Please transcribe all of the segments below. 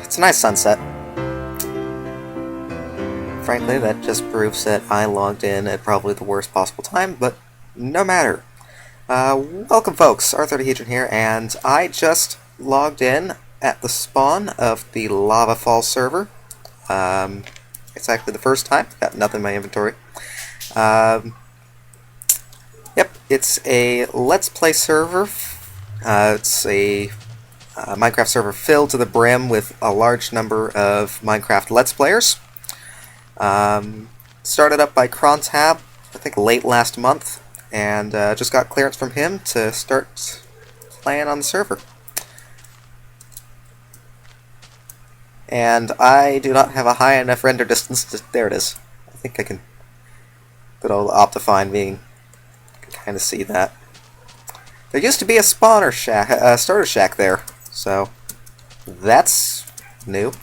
It's a nice sunset. Frankly, that just proves that I logged in at probably the worst possible time, but no matter. Welcome folks, Arthur here, and I just logged in at the spawn of the LavaFall server. It's actually the first time, got nothing in my inventory. Yep, it's a Let's Play server. It's a Minecraft server filled to the brim with a large number of Minecraft Letsplayers. Started up by Crontab, I think late last month, and just got clearance from him to start playing on the server. And I do not have a high enough render distance to... There it is. I think I can... Good old Optifine being... I can kind of see that. There used to be a spawner shack, starter shack there, so that's new.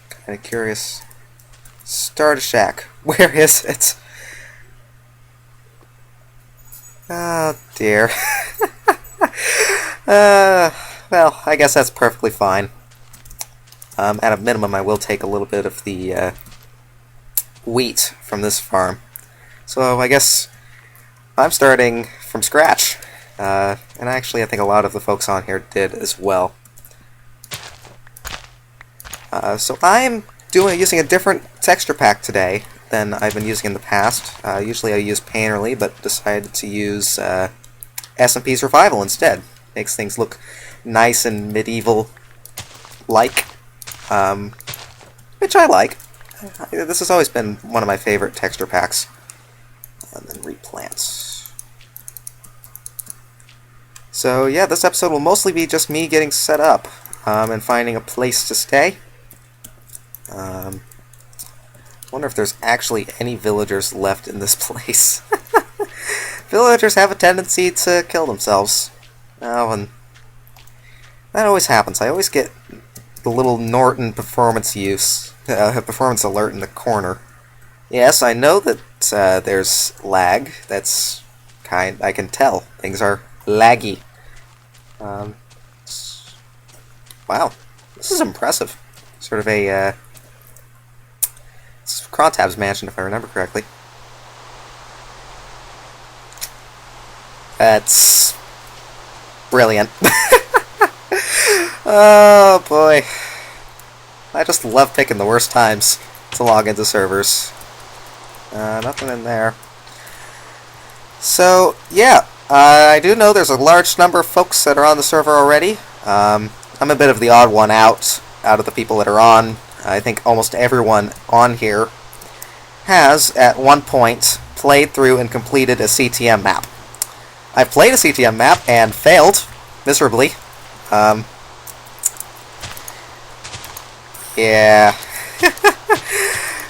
Kind of curious. Starter shack, where is it? Oh dear. Well, I guess that's perfectly fine. At a minimum, I will take a little bit of the wheat from this farm. So I guess I'm starting from scratch. And actually, I think a lot of the folks on here did as well. So I'm using a different texture pack today than I've been using in the past. Usually I use Painterly, but decided to use SMP Survival instead. Makes things look nice and medieval-like, which I like. This has always been one of my favorite texture packs. And then replants. So yeah, this episode will mostly be just me getting set up and finding a place to stay. Wonder if there's actually any villagers left in this place. Villagers have a tendency to kill themselves. Oh, and that always happens. I always get the little Norton performance performance alert in the corner. Yes, I know that there's lag. That's I can tell. Things are laggy. Wow, this is impressive. Sort of a it's Crontab's mansion, if I remember correctly. That's brilliant. Oh boy, I just love picking the worst times to log into servers. Nothing in there. So yeah, I do know there's a large number of folks that are on the server already. I'm a bit of the odd one out of the people that are on. I think almost everyone on here has, at one point, played through and completed a CTM map. I've played a CTM map and failed miserably. Yeah.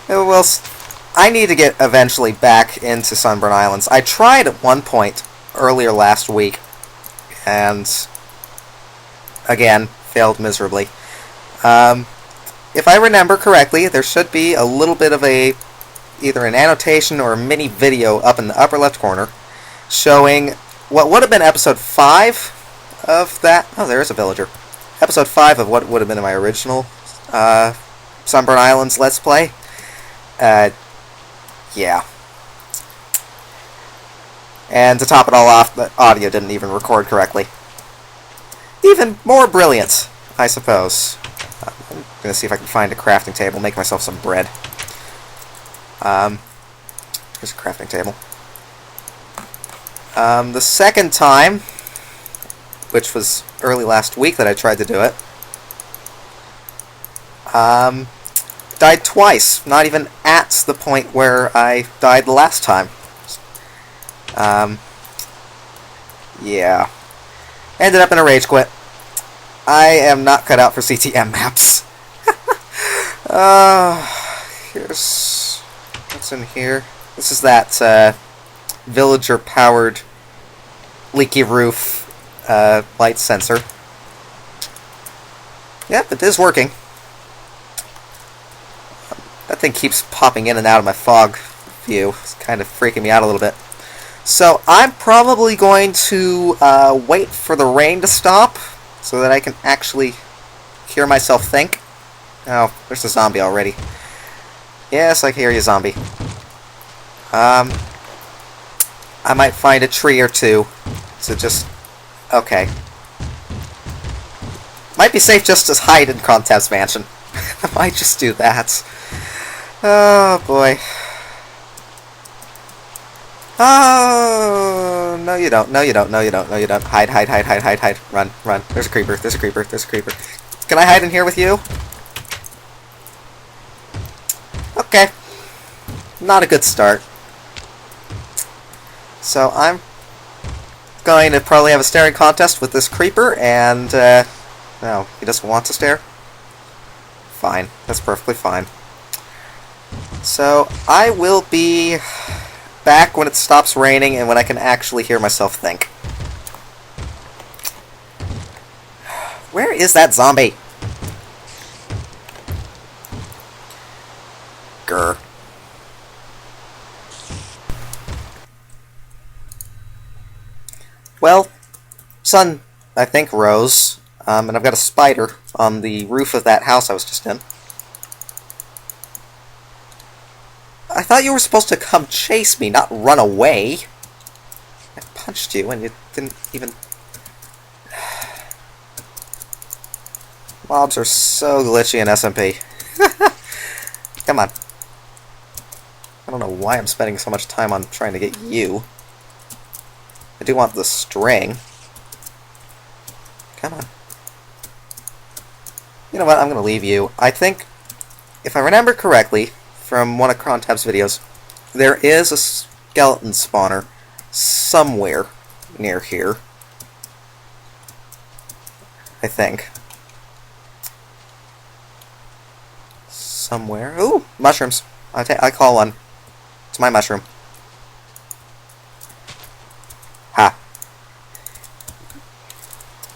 Well, I need to get eventually back into Sunburn Islands. I tried at one point earlier last week, and again, failed miserably. If I remember correctly, there should be a little bit of either an annotation or a mini video up in the upper left corner showing what would have been episode 5 of that. Oh, there is a villager. Episode 5 of what would have been my original Sunburn Islands Let's Play. Yeah. And to top it all off, the audio didn't even record correctly. Even more brilliant, I suppose. I'm gonna see if I can find a crafting table, make myself some bread. Here's a crafting table. The second time, which was early last week that I tried to do it, died twice, not even at the point where I died the last time. Yeah. Ended up in a rage quit. I am not cut out for CTM maps. Here's... what's in here? This is that, villager-powered leaky roof, light sensor. Yep, it is working. That thing keeps popping in and out of my fog view. It's kind of freaking me out a little bit. So I'm probably going to wait for the rain to stop so that I can actually hear myself think. Oh, there's a zombie already. Yes, I hear you, zombie. I might find a tree or two to just... Okay. Might be safe just to hide in Contest Mansion. I might just do that. Oh, boy. Oh, no you don't, no you don't, no you don't, no you don't. Hide, hide, hide, hide, hide, hide. Run, run. There's a creeper, there's a creeper, there's a creeper. Can I hide in here with you? Okay. Not a good start. So I'm going to probably have a staring contest with this creeper, and, no, he doesn't want to stare? Fine. That's perfectly fine. So, I will be back when it stops raining and when I can actually hear myself think. Where is that zombie? Grr. Well, sun, I think, rose, and I've got a spider on the roof of that house I was just in. I thought you were supposed to come chase me, not run away. I punched you and you didn't even... Mobs are so glitchy in SMP. Come on. I don't know why I'm spending so much time on trying to get you. I do want the string. Come on. You know what, I'm going to leave you. I think, if I remember correctly, from one of Crontab's videos, there is a skeleton spawner somewhere near here. I think. Somewhere. Ooh, mushrooms. I call one. It's my mushroom. Ha.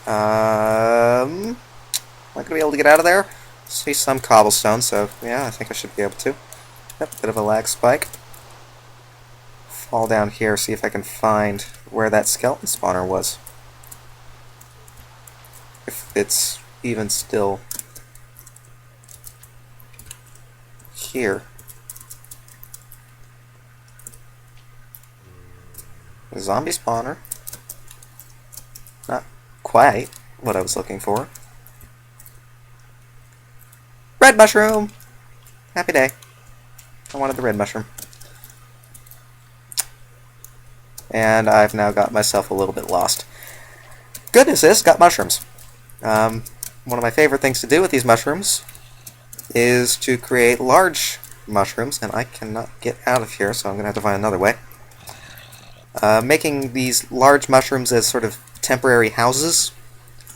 Am I gonna be able to get out of there? See some cobblestone, so yeah, I think I should be able to. Yep, bit of a lag spike. Fall down here, see if I can find where that skeleton spawner was. If it's even still here. A zombie spawner. Not quite what I was looking for. Red mushroom! Happy day. I wanted the red mushroom. And I've now got myself a little bit lost. Good news is, got mushrooms. One of my favorite things to do with these mushrooms is to create large mushrooms, and I cannot get out of here, so I'm going to have to find another way. Making these large mushrooms as sort of temporary houses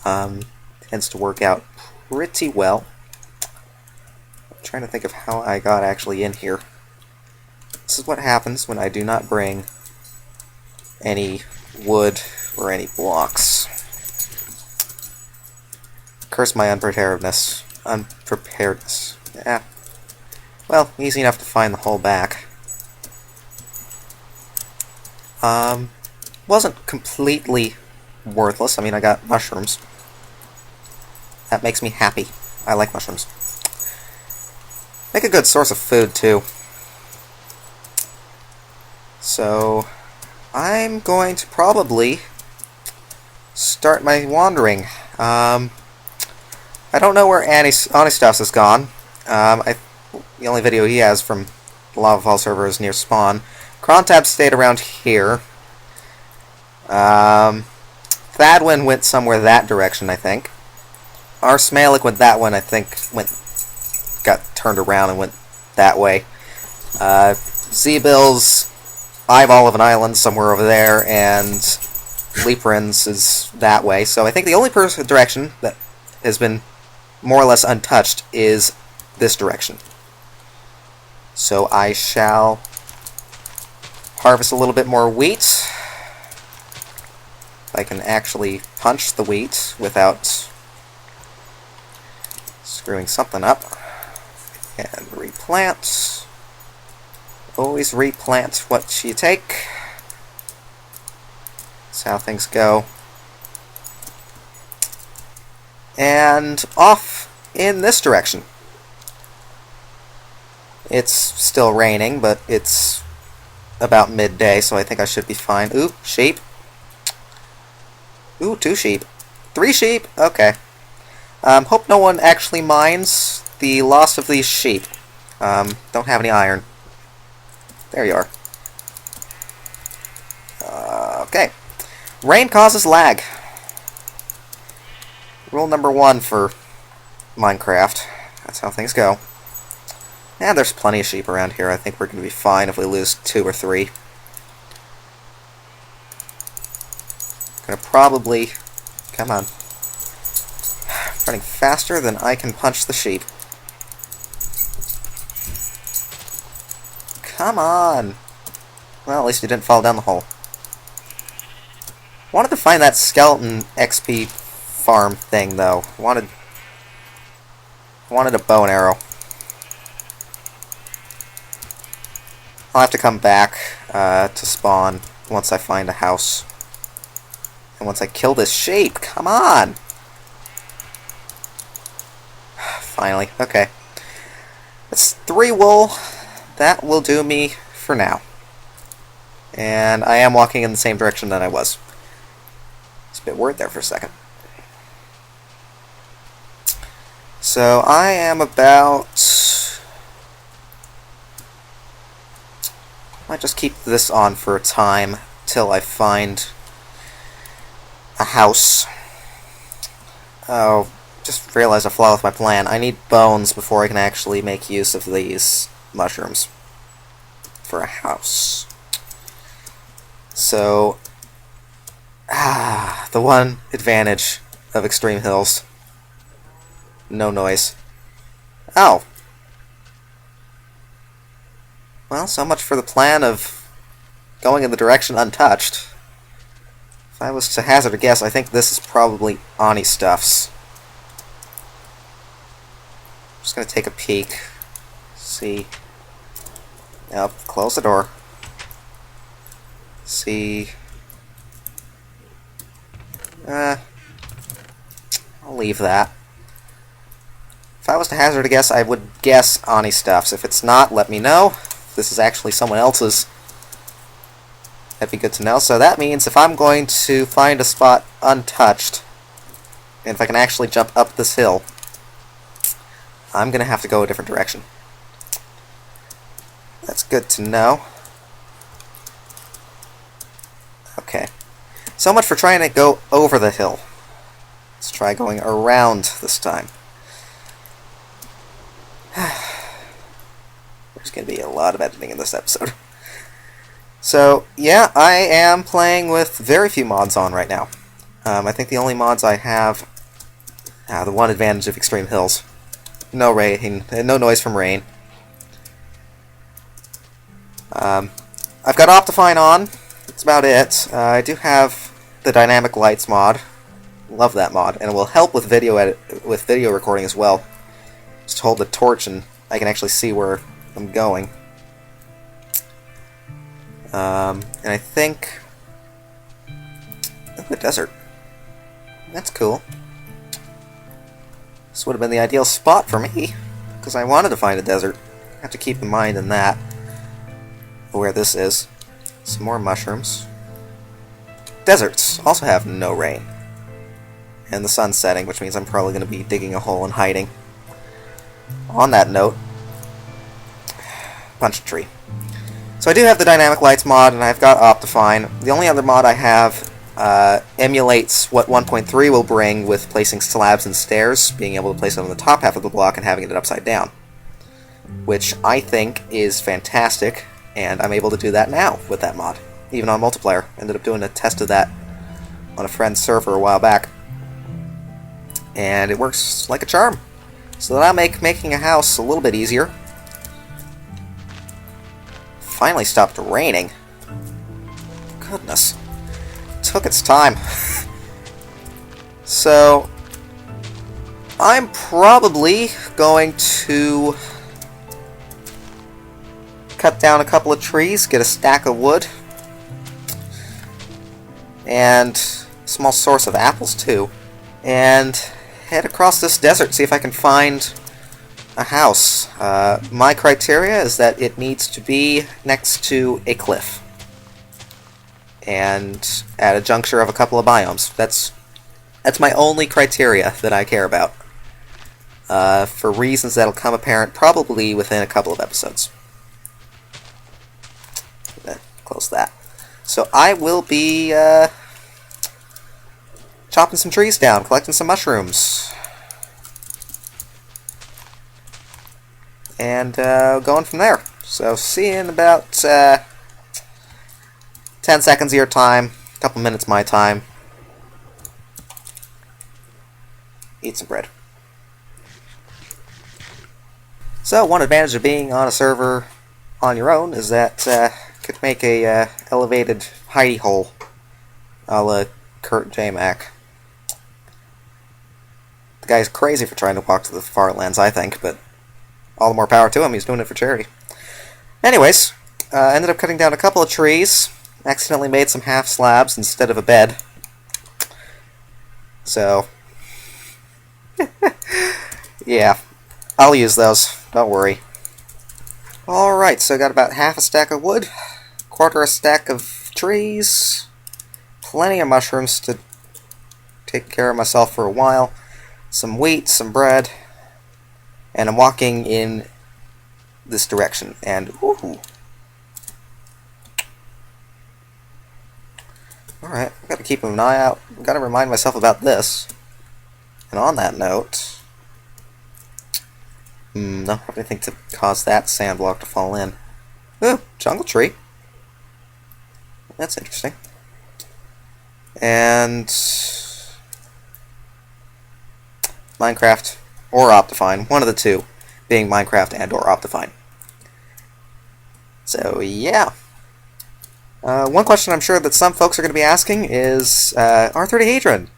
tends to work out pretty well. I'm trying to think of how I got actually in here. This is what happens when I do not bring any wood or any blocks. Curse my unpreparedness. Unpreparedness. Yeah. Well, easy enough to find the whole back. Wasn't completely worthless. I mean, I got mushrooms. That makes me happy. I like mushrooms. Make a good source of food, too. So, I'm going to probably start my wandering. I don't know where Anistuffs has gone. The only video he has from the LavaFall server is near spawn. Crontab stayed around here. Thadwin went somewhere that direction, I think. Our Smalik went that one, I think, got turned around and went that way. Z-Bill's eyeball of an island somewhere over there, and Leaprin's is that way. So I think the only direction that has been more or less untouched is this direction. So I shall harvest a little bit more wheat. I can actually punch the wheat without screwing something up. And replant. Always replant what you take. That's how things go. and off in this direction. It's still raining, but it's about midday, so I think I should be fine. Ooh, sheep. Ooh, 2 sheep. 3 sheep? Okay. Hope no one actually minds the loss of these sheep. Don't have any iron. There you are. Okay. Rain causes lag. Rule number 1 for Minecraft. That's how things go. And there's plenty of sheep around here. I think we're going to be fine if we lose 2 or 3. Gonna probably... Come on. Running faster than I can punch the sheep. Come on! Well, at least you didn't fall down the hole. Wanted to find that skeleton XP farm thing, though. Wanted a bow and arrow. I'll have to come back to spawn once I find a house. And once I kill this sheep, come on! Finally, okay. That's 3 wool. That will do me for now. And I am walking in the same direction that I was. It's a bit weird there for a second. So I am about... I might just keep this on for a time till I find a house. Oh, just realized a flaw with my plan. I need bones before I can actually make use of these mushrooms for a house. So, the one advantage of extreme hills. No noise. Oh. Well, so much for the plan of going in the direction untouched. If I was to hazard a guess, I think this is probably Ani stuffs. I'm just going to take a peek. See. Yep, close the door. See. I'll leave that. If I was to hazard a guess, I would guess Ani stuffs. If it's not, let me know. If this is actually someone else's, that'd be good to know. So that means if I'm going to find a spot untouched, and if I can actually jump up this hill, I'm going to have to go a different direction. That's good to know. Okay. So much for trying to go over the hill. Let's try going around this time. There's going to be a lot of editing in this episode. So, yeah, I am playing with very few mods on right now. I think the only mods I have... the one advantage of Extreme Hills. No rain, no noise from rain. I've got Optifine on. That's about it. I do have the Dynamic Lights mod. Love that mod, and it will help with video recording as well. Just hold the torch and I can actually see where I'm going. And I think... the desert. That's cool. This would have been the ideal spot for me, because I wanted to find a desert. I have to keep in mind in that where this is. Some more mushrooms. Deserts also have no rain. And the sun's setting, which means I'm probably going to be digging a hole and hiding. On that note, punch a tree. So I do have the Dynamic Lights mod, and I've got Optifine. The only other mod I have emulates what 1.3 will bring with placing slabs and stairs, being able to place it on the top half of the block and having it upside down. Which I think is fantastic, and I'm able to do that now with that mod, even on multiplayer. Ended up doing a test of that on a friend's server a while back. And it works like a charm. So that'll make making a house a little bit easier. Finally stopped raining. Goodness. Took its time. So, I'm probably going to cut down a couple of trees, get a stack of wood, and a small source of apples too, and head across this desert, see if I can find a house. My criteria is that it needs to be next to a cliff. And at a juncture of a couple of biomes. That's my only criteria that I care about. For reasons that'll come apparent probably within a couple of episodes. Close that. So I will be chopping some trees down, collecting some mushrooms, and going from there. So see you in about 10 seconds of your time, a couple minutes my time. Eat some bread. So one advantage of being on a server on your own is that you could make a elevated hidey hole a la Kurt J. Mac. The guy's crazy for trying to walk to the far lands, I think, but all the more power to him, he's doing it for charity. Anyways, ended up cutting down a couple of trees, accidentally made some half slabs instead of a bed. So, yeah, I'll use those, don't worry. Alright, so I got about half a stack of wood, quarter a stack of trees, plenty of mushrooms to take care of myself for a while, some wheat, some bread, and I'm walking in this direction, and ooh. Alright, I've got to keep an eye out, I've got to remind myself about this. And on that note, don't have anything to cause that sand block to fall in. Ooh, jungle tree. That's interesting. And Minecraft or Optifine, one of the two, being Minecraft and or Optifine. So yeah. One question I'm sure that some folks are going to be asking is R30hadron.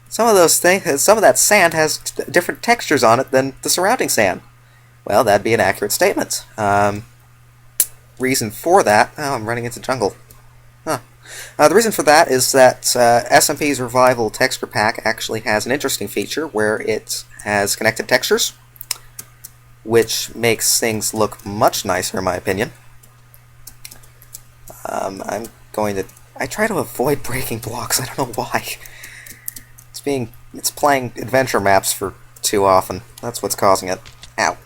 Some of those things, some of that sand has different textures on it than the surrounding sand. Well, that'd be an accurate statement. Reason for that... Oh, I'm running into jungle. Huh. The reason for that is that SMP's Revival Texture Pack actually has an interesting feature where it has connected textures, which makes things look much nicer, in my opinion. I'm going to... I try to avoid breaking blocks, I don't know why. It's playing adventure maps for too often. That's what's causing it. Ow.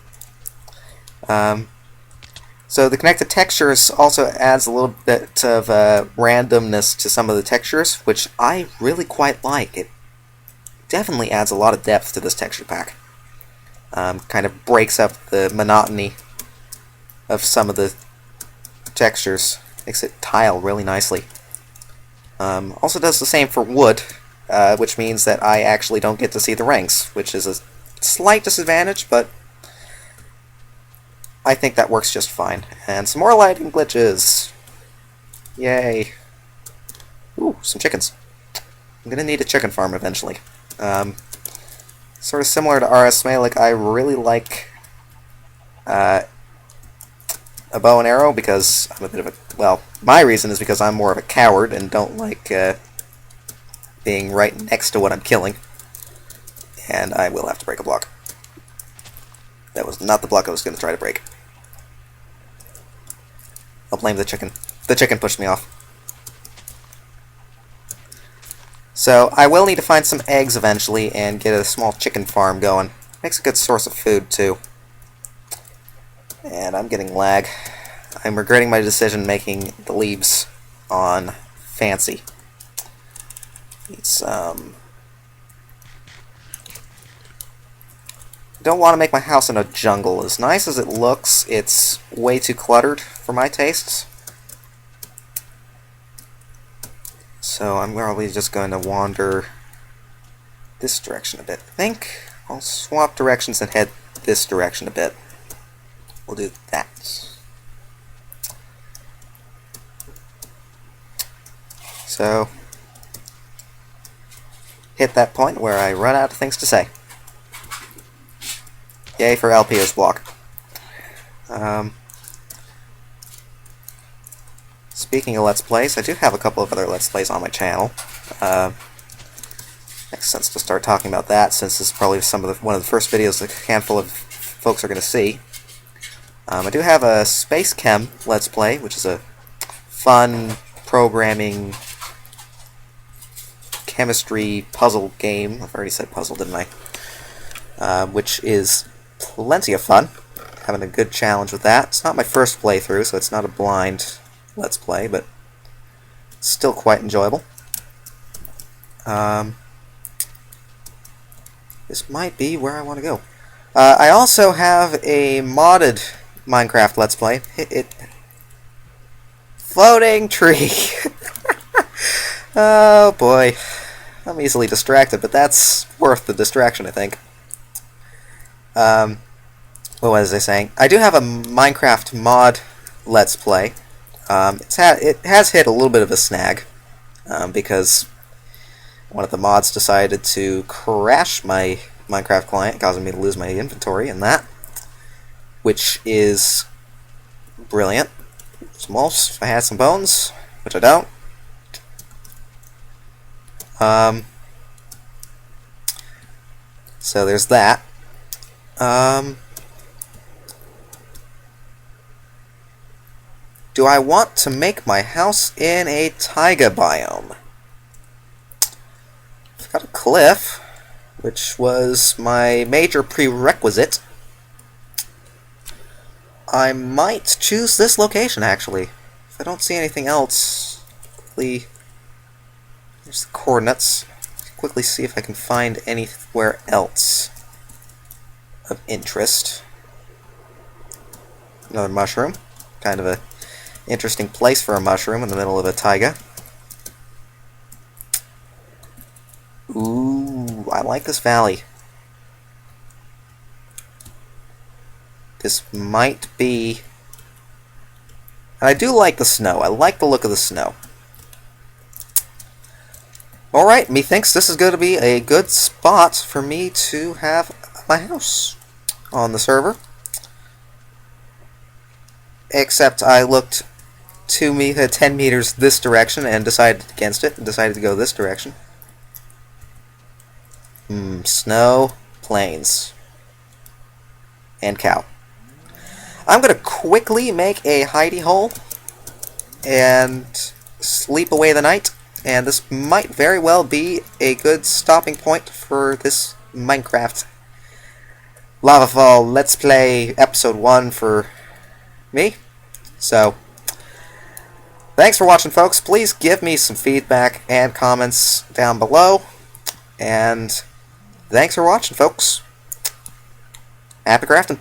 So the connected textures also adds a little bit of randomness to some of the textures, which I really quite like. It definitely adds a lot of depth to this texture pack. Kind of breaks up the monotony of some of the textures. Makes it tile really nicely. Also does the same for wood, which means that I actually don't get to see the rings, which is a slight disadvantage, but I think that works just fine. And some more lighting glitches. Yay. Ooh, some chickens. I'm gonna need a chicken farm eventually. Sort of similar to RS Malik, I really like a bow and arrow because I'm a bit of a... Well, my reason is because I'm more of a coward and don't like being right next to what I'm killing. And I will have to break a block. That was not the block I was going to try to break. I'll blame the chicken. The chicken pushed me off. So, I will need to find some eggs eventually and get a small chicken farm going. Makes a good source of food, too. And I'm getting lag. I'm regretting my decision making the leaves on fancy. It's, don't want to make my house in a jungle. As nice as it looks, it's way too cluttered for my tastes. So I'm probably just going to wander this direction a bit. I think I'll swap directions and head this direction a bit. We'll do that. So, hit that point where I run out of things to say. Yay for LPO's block. Speaking of Let's Plays, I do have a couple of other Let's Plays on my channel. And Makes sense to start talking about that, since this is probably one of the first videos a handful of folks are going to see. I do have a Space Chem Let's Play, which is a fun programming chemistry puzzle game. I've already said puzzle, didn't I? Which is plenty of fun. Having a good challenge with that. It's not my first playthrough, so it's not a blind Let's Play, but still quite enjoyable. This might be where I want to go. I also have a modded Minecraft Let's Play. Floating tree! Oh boy. I'm easily distracted, but that's worth the distraction, I think. What was I saying? I do have a Minecraft mod Let's Play. It has hit a little bit of a snag, because one of the mods decided to crash my Minecraft client, causing me to lose my inventory and that, which is brilliant. If I had some bones, which I don't. So there's that. Do I want to make my house in a taiga biome? I've got a cliff, which was my major prerequisite. I might choose this location, actually. If I don't see anything else, quickly... Here's the coordinates. Quickly see if I can find anywhere else of interest. Another mushroom. Kind of a interesting place for a mushroom in the middle of a taiga. Ooh, I like this valley. This might be... And I do like the snow. I like the look of the snow. Alright, methinks this is going to be a good spot for me to have my house on the server. Except I looked 10 meters this direction and decided against it, and decided to go this direction. Snow, plains, and cow. I'm going to quickly make a hidey hole and sleep away the night, and this might very well be a good stopping point for this Minecraft LavaFall Let's Play Episode 1 for me. So, thanks for watching, folks. Please give me some feedback and comments down below, and thanks for watching, folks. Happy crafting.